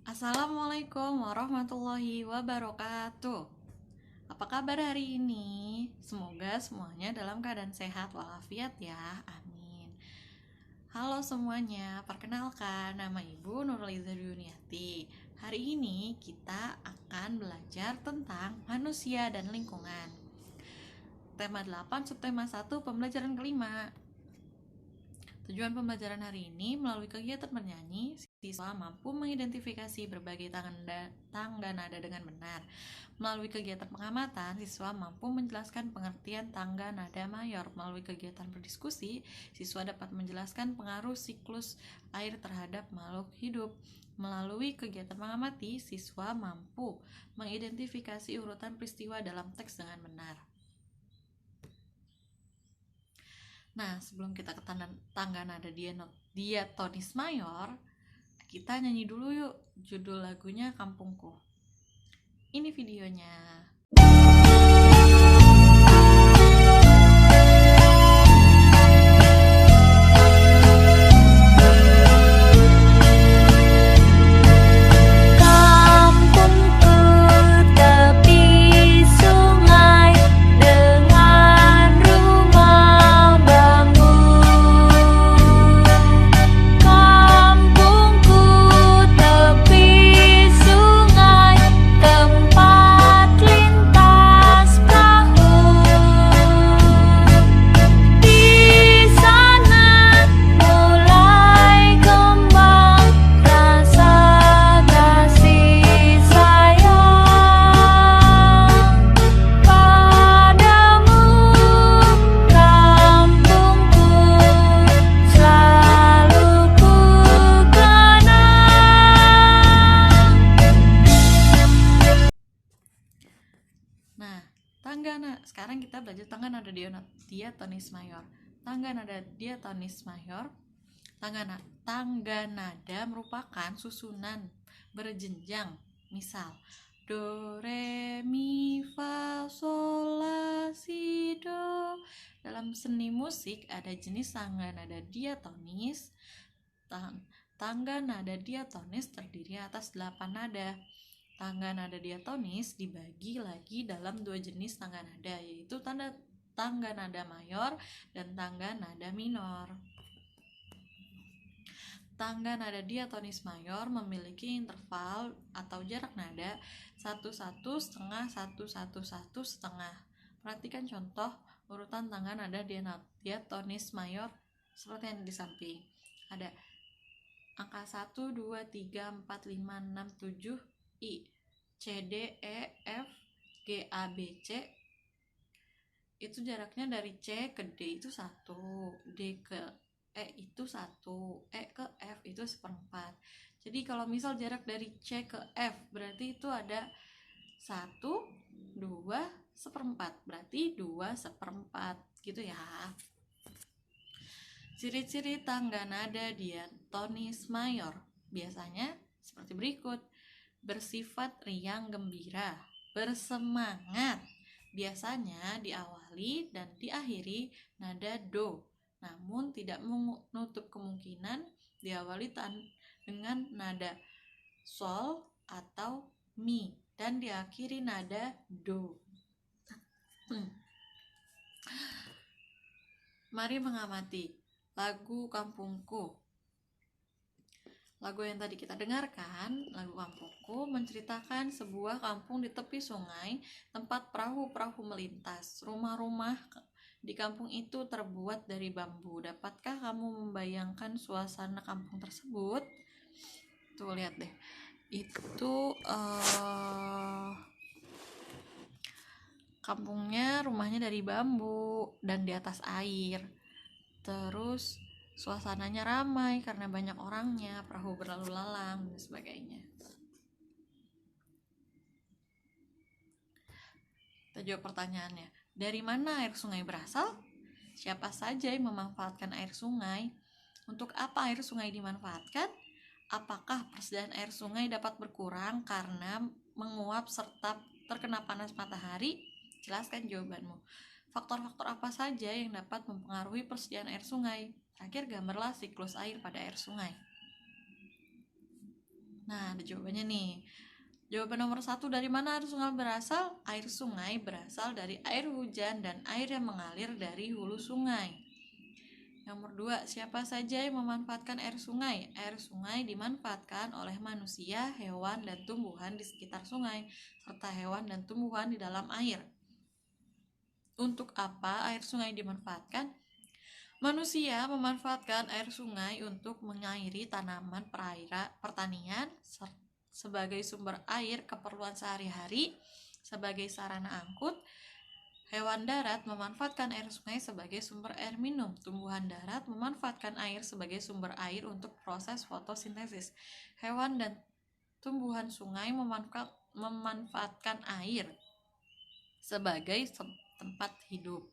Assalamualaikum warahmatullahi wabarakatuh. Apa kabar hari ini? Semoga semuanya dalam keadaan sehat walafiat ya. Amin. Halo semuanya, perkenalkan nama Ibu Nurliza Duniati. Hari ini kita akan belajar tentang manusia dan lingkungan. Tema 8, subtema 1, pembelajaran kelima. Tujuan pembelajaran hari ini melalui kegiatan bernyanyi, siswa mampu mengidentifikasi berbagai tangga nada dengan benar. Melalui kegiatan pengamatan, siswa mampu menjelaskan pengertian tangga nada mayor. Melalui kegiatan berdiskusi, siswa dapat menjelaskan pengaruh siklus air terhadap makhluk hidup. Melalui kegiatan mengamati, siswa mampu mengidentifikasi urutan peristiwa dalam teks dengan benar. Nah, sebelum kita ke tangga nada diatonis mayor, kita nyanyi dulu yuk judul lagunya Kampungku. Ini videonya. Sekarang kita belajar tangga nada diatonis mayor. Tangga nada diatonis mayor, tangga nada merupakan susunan berjenjang. Misal, do, re, mi, fa, sol, la, si, do. Dalam seni musik ada jenis tangga nada diatonis. Tangga nada diatonis terdiri atas 8 nada. Tangga nada diatonis dibagi lagi dalam 2 jenis tangga nada, yaitu tangga nada mayor dan tangga nada minor. Tangga nada diatonis mayor memiliki interval atau jarak nada 1,1 setengah 1,1,1 setengah. Perhatikan contoh urutan tangga nada diatonis mayor seperti yang di samping. Ada angka 1, 2, 3, 4, 5, 6, 7, I, C, D, E, F, G, A, B, C. Itu jaraknya dari C ke D itu 1, D ke E itu 1, E ke F itu 1/4. Jadi kalau misal jarak dari C ke F berarti itu ada 1, 2, 1/4. Berarti 2 1/4 gitu ya. Ciri-ciri tangga nada diatonis mayor biasanya seperti berikut. Bersifat riang gembira, bersemangat. Biasanya diawali dan diakhiri nada do, namun tidak menutup kemungkinan diawali dengan nada sol atau mi dan diakhiri nada do. Mari mengamati lagu Kampungku. Lagu yang tadi kita dengarkan, lagu Kampungku, menceritakan sebuah kampung di tepi sungai, tempat perahu-perahu melintas. Rumah-rumah di kampung itu terbuat dari bambu. Dapatkah kamu membayangkan suasana kampung tersebut? Tuh, lihat deh. Itu kampungnya, rumahnya dari bambu dan di atas air. Terus suasananya ramai karena banyak orangnya, perahu berlalu lalang dan sebagainya. Kita jawab pertanyaannya. Dari mana air sungai berasal? Siapa saja yang memanfaatkan air sungai? Untuk apa air sungai dimanfaatkan? Apakah persediaan air sungai dapat berkurang karena menguap serta terkena panas matahari? Jelaskan jawabanmu. Faktor-faktor apa saja yang dapat mempengaruhi persediaan air sungai? Terakhir, gambarlah siklus air pada air sungai. Nah, ada jawabannya nih. Jawaban nomor 1, dari mana air sungai berasal? Air sungai berasal dari air hujan dan air yang mengalir dari hulu sungai. Nomor 2, siapa saja yang memanfaatkan air sungai? Air sungai dimanfaatkan oleh manusia, hewan, dan tumbuhan di sekitar sungai, serta hewan dan tumbuhan di dalam air. Untuk apa air sungai dimanfaatkan? Manusia memanfaatkan air sungai untuk mengairi tanaman pertanian, sebagai sumber air keperluan sehari-hari, sebagai sarana angkut. Hewan darat memanfaatkan air sungai sebagai sumber air minum. Tumbuhan darat memanfaatkan air sebagai sumber air untuk proses fotosintesis. Hewan dan tumbuhan sungai memanfaatkan air sebagai tempat hidup.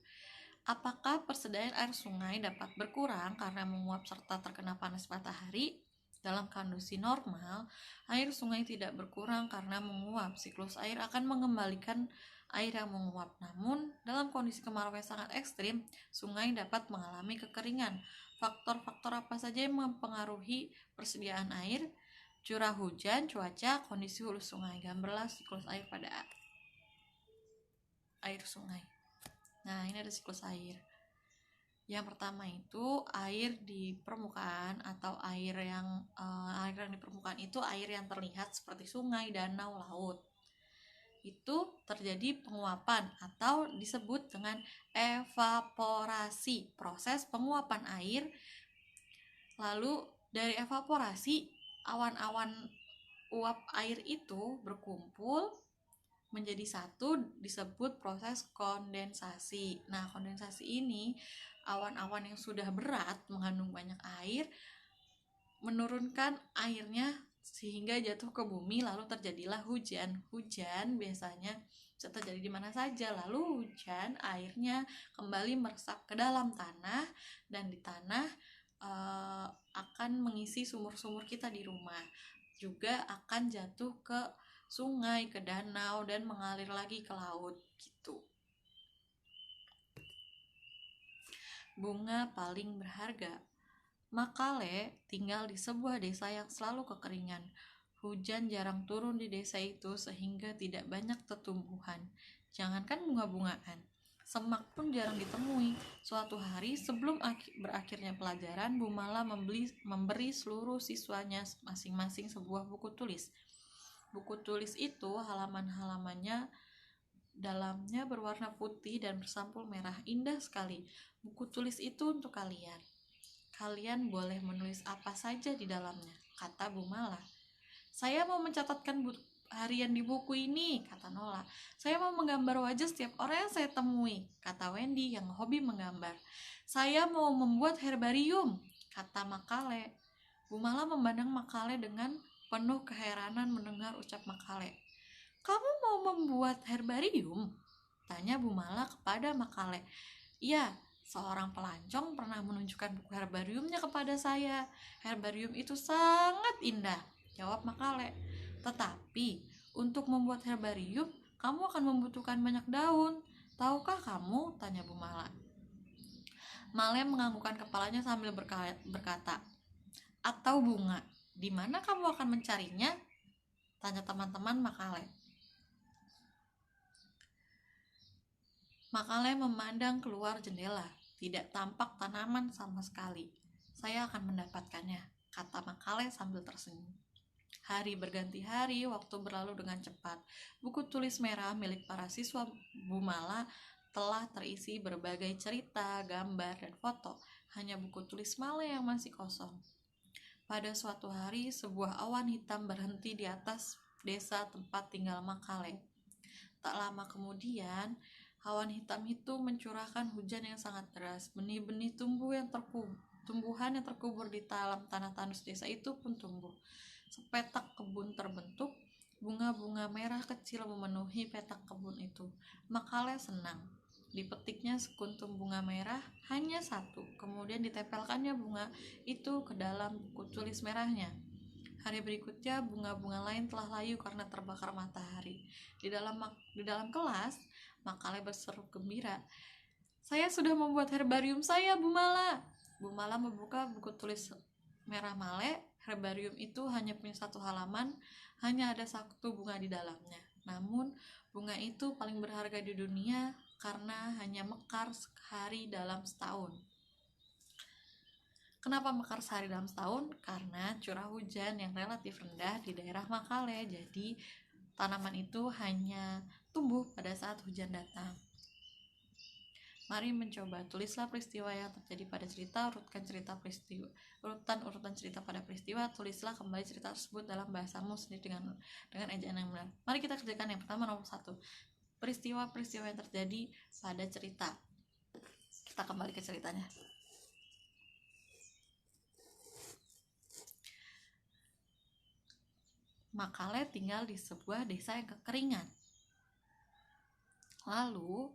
Apakah persediaan air sungai dapat berkurang karena menguap serta terkena panas matahari? Dalam kondisi normal, air sungai tidak berkurang karena menguap. Siklus air akan mengembalikan air yang menguap. Namun, dalam kondisi kemarau yang sangat ekstrim, sungai dapat mengalami kekeringan. Faktor-faktor apa saja yang mempengaruhi persediaan air? Curah hujan, cuaca, kondisi hulu sungai. Gambarlah siklus air pada air sungai. Nah, ini ada siklus air. Yang pertama itu air di permukaan atau air yang di permukaan itu air yang terlihat seperti sungai, danau, laut. Itu terjadi penguapan atau disebut dengan evaporasi, proses penguapan air. Lalu dari evaporasi, awan-awan uap air itu berkumpul menjadi satu, disebut proses kondensasi. Nah, kondensasi ini awan-awan yang sudah berat mengandung banyak air menurunkan airnya sehingga jatuh ke bumi, lalu terjadilah hujan. Hujan biasanya bisa terjadi di mana saja. Lalu hujan airnya kembali meresap ke dalam tanah, dan di tanah akan mengisi sumur-sumur kita di rumah. Juga akan jatuh ke sungai, ke danau, dan mengalir lagi ke laut gitu. Bunga paling berharga. Makale tinggal di sebuah desa yang selalu kekeringan. Hujan jarang turun di desa itu sehingga tidak banyak tumbuhan. Jangankan bunga-bungaan, semak pun jarang ditemui. Suatu hari sebelum berakhirnya pelajaran, Bu Mala memberi seluruh siswanya masing-masing sebuah buku tulis. Buku tulis itu halaman-halamannya dalamnya berwarna putih dan bersampul merah, indah sekali. Buku tulis itu untuk kalian. Kalian boleh menulis apa saja di dalamnya, kata Bu Mala. Saya mau mencatatkan harian di buku ini, kata Nola. Saya mau menggambar wajah setiap orang yang saya temui, kata Wendy yang hobi menggambar. Saya mau membuat herbarium, kata Makale. Bu Mala memandang Makale dengan penuh keheranan mendengar ucap Makale. Kamu mau membuat herbarium? Tanya Bu Mala kepada Makale. Iya, seorang pelancong pernah menunjukkan buku herbariumnya kepada saya. Herbarium itu sangat indah, jawab Makale. Tetapi, untuk membuat herbarium, kamu akan membutuhkan banyak daun. Tahukah kamu? Tanya Bu Mala. Male menganggukkan kepalanya sambil berkata, atau bunga. Di mana kamu akan mencarinya? Tanya teman-teman Makale. Makale memandang keluar jendela. Tidak tampak tanaman sama sekali. Saya akan mendapatkannya, kata Makale sambil tersenyum. Hari berganti hari, waktu berlalu dengan cepat. Buku tulis merah milik para siswa Bu Mala telah terisi berbagai cerita, gambar, dan foto. Hanya buku tulis Male yang masih kosong. Pada suatu hari, sebuah awan hitam berhenti di atas desa tempat tinggal Makale. Tak lama kemudian, awan hitam itu mencurahkan hujan yang sangat deras. Benih-benih tumbuhan yang terkubur di dalam tanah tandus desa itu pun tumbuh. Sepetak kebun terbentuk. Bunga-bunga merah kecil memenuhi petak kebun itu. Makale senang. Dipetiknya sekuntum bunga merah, hanya satu. Kemudian ditempelkannya bunga itu ke dalam buku tulis merahnya. Hari berikutnya, bunga-bunga lain telah layu karena terbakar matahari. Di dalam kelas, Makale berseru gembira. Saya sudah membuat herbarium saya, Bu Mala. Bu Mala membuka buku tulis merah Male. Herbarium itu hanya punya satu halaman, hanya ada satu bunga di dalamnya. Namun bunga itu paling berharga di dunia karena hanya mekar sekali dalam setahun. Kenapa mekar sehari dalam setahun? Karena curah hujan yang relatif rendah di daerah Makale. Jadi tanaman itu hanya tumbuh pada saat hujan datang. Mari mencoba, tulislah peristiwa yang terjadi pada cerita, urutkan cerita peristiwa, urutan cerita pada peristiwa, tulislah kembali cerita tersebut dalam bahasamu sendiri dengan ejaan yang benar. Mari kita kerjakan yang pertama, nomor 1. Peristiwa-peristiwa yang terjadi pada cerita. Kita kembali ke ceritanya. Makale tinggal di sebuah desa yang kekeringan. Lalu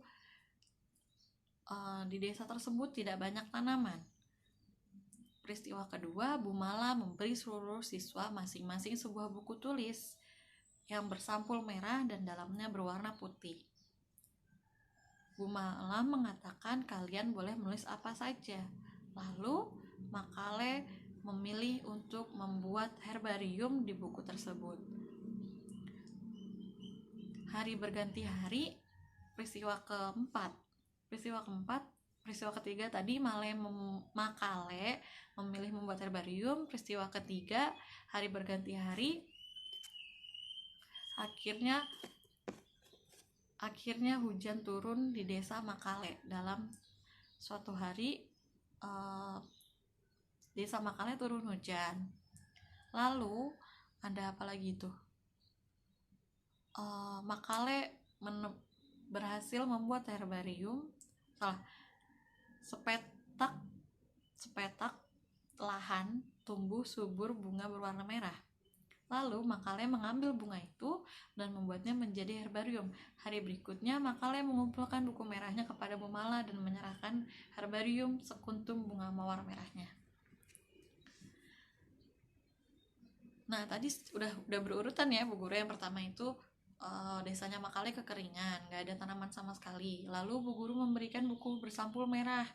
di desa tersebut tidak banyak tanaman. Peristiwa kedua, Bu Mala memberi seluruh siswa masing-masing sebuah buku tulis yang bersampul merah dan dalamnya berwarna putih. Bu Mala mengatakan kalian boleh menulis apa saja. Lalu Makale memilih untuk membuat herbarium di buku tersebut. Hari berganti hari, peristiwa ketiga tadi Makale memilih membuat herbarium. Peristiwa ketiga, hari berganti hari, akhirnya hujan turun di desa Makale. Dalam suatu hari desa Makale turun hujan. Lalu ada apa lagi tuh? Makale berhasil membuat herbarium. Sepetak lahan tumbuh subur bunga berwarna merah. Lalu Makale mengambil bunga itu dan membuatnya menjadi herbarium. Hari berikutnya Makale mengumpulkan buku merahnya kepada Bu Mala dan menyerahkan herbarium sekuntum bunga mawar merahnya. Nah, tadi udah berurutan ya Bu Guru. Yang pertama itu desanya Makale kekeringan, gak ada tanaman sama sekali. Lalu Bu Guru memberikan buku bersampul merah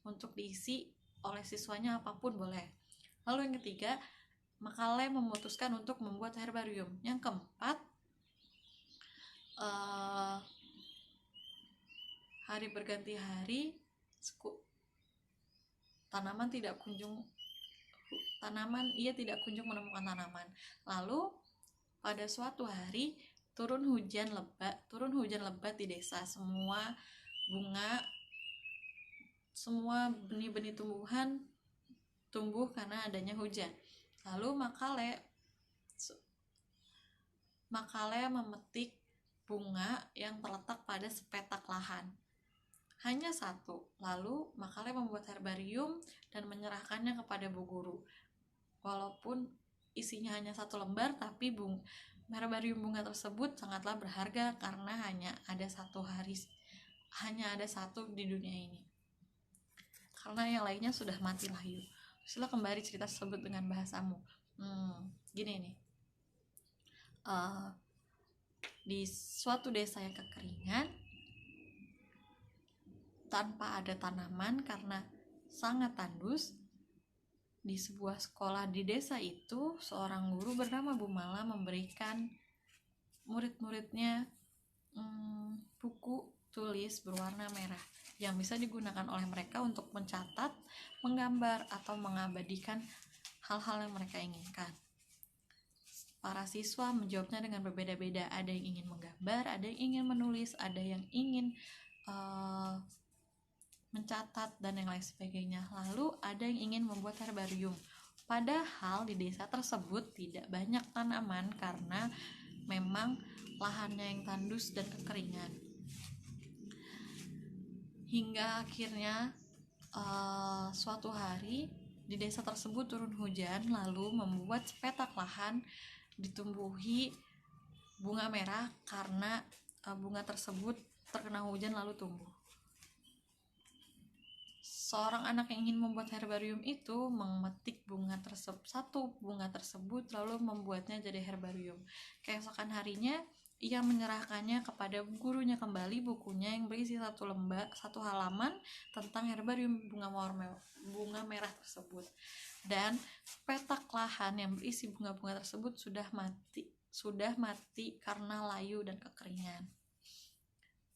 untuk diisi oleh siswanya, apapun boleh. Lalu yang ketiga, Makale memutuskan untuk membuat herbarium. Yang keempat, hari berganti hari, ia tidak kunjung menemukan tanaman. Lalu pada suatu hari turun hujan lebat di desa. Semua benih-benih tumbuhan tumbuh karena adanya hujan. Lalu Makale memetik bunga yang terletak pada sepetak lahan. Hanya satu. Lalu Makale membuat herbarium dan menyerahkannya kepada Bu Guru. Walaupun isinya hanya satu lembar, tapi herbarium bunga tersebut sangatlah berharga karena hanya ada satu di dunia ini. Karena yang lainnya sudah mati layu. Sila kembali cerita tersebut dengan bahasamu. Gini nih. Di suatu desa yang kekeringan, tanpa ada tanaman karena sangat tandus, di sebuah sekolah di desa itu, seorang guru bernama Bu Mala memberikan murid-muridnya buku tulis berwarna merah yang bisa digunakan oleh mereka untuk mencatat, menggambar, atau mengabadikan hal-hal yang mereka inginkan. Para siswa menjawabnya dengan berbeda-beda. Ada yang ingin menggambar, ada yang ingin menulis, ada yang ingin mencatat, dan yang lain sebagainya. Lalu ada yang ingin membuat herbarium. Padahal di desa tersebut tidak banyak tanaman karena memang lahannya yang tandus dan kekeringan. Hingga akhirnya suatu hari di desa tersebut turun hujan, lalu membuat sepetak lahan ditumbuhi bunga merah karena bunga tersebut terkena hujan lalu tumbuh. Seorang anak yang ingin membuat herbarium itu memetik satu bunga tersebut lalu membuatnya jadi herbarium. Keesokan harinya ia menyerahkannya kepada gurunya kembali bukunya yang berisi satu halaman tentang herbarium bunga merah tersebut. Dan petak lahan yang berisi bunga-bunga tersebut sudah mati karena layu dan kekeringan.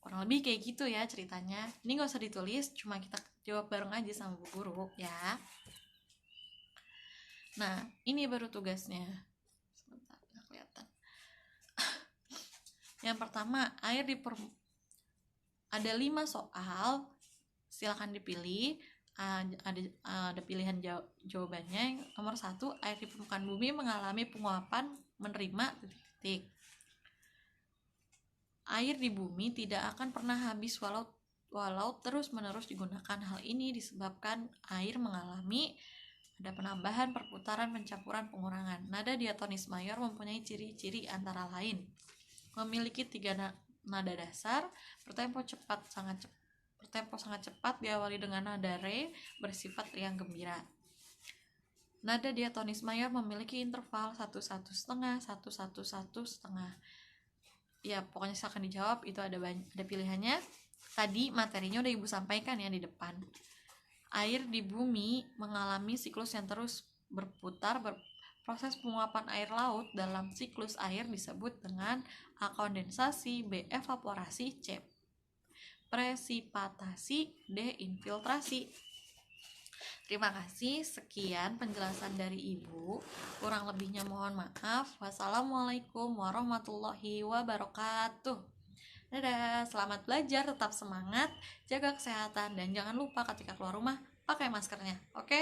Kurang lebih kayak gitu ya ceritanya. Ini gak usah ditulis, cuma kita jawab bareng aja sama bu guru ya. Nah, ini baru tugasnya. Sebentar, nggak kelihatan. Yang pertama, ada 5 soal, silakan dipilih. Ada pilihan jawabannya. Nomor 1, air di permukaan bumi mengalami penguapan menerima titik. Air di bumi tidak akan pernah habis walau terus-menerus digunakan. Hal ini disebabkan air mengalami ada penambahan, perputaran, pencampuran, pengurangan. Nada diatonis mayor mempunyai ciri-ciri antara lain: memiliki 3 nada dasar, bertempo sangat cepat, diawali dengan nada re, bersifat riang gembira. Nada diatonis mayor memiliki interval 1-1,5, 1-1-1,5. Ya, pokoknya silakan dijawab, itu ada pilihannya. Tadi materinya udah Ibu sampaikan ya di depan. Air di bumi mengalami siklus yang terus berputar. Proses penguapan air laut dalam siklus air disebut dengan A. Kondensasi, B. Evaporasi, C. Presipitasi, D. Infiltrasi. Terima kasih, sekian penjelasan dari Ibu. Kurang lebihnya mohon maaf. Wassalamualaikum warahmatullahi wabarakatuh. Dadah, selamat belajar, tetap semangat, jaga kesehatan, dan jangan lupa ketika keluar rumah pakai maskernya, oke?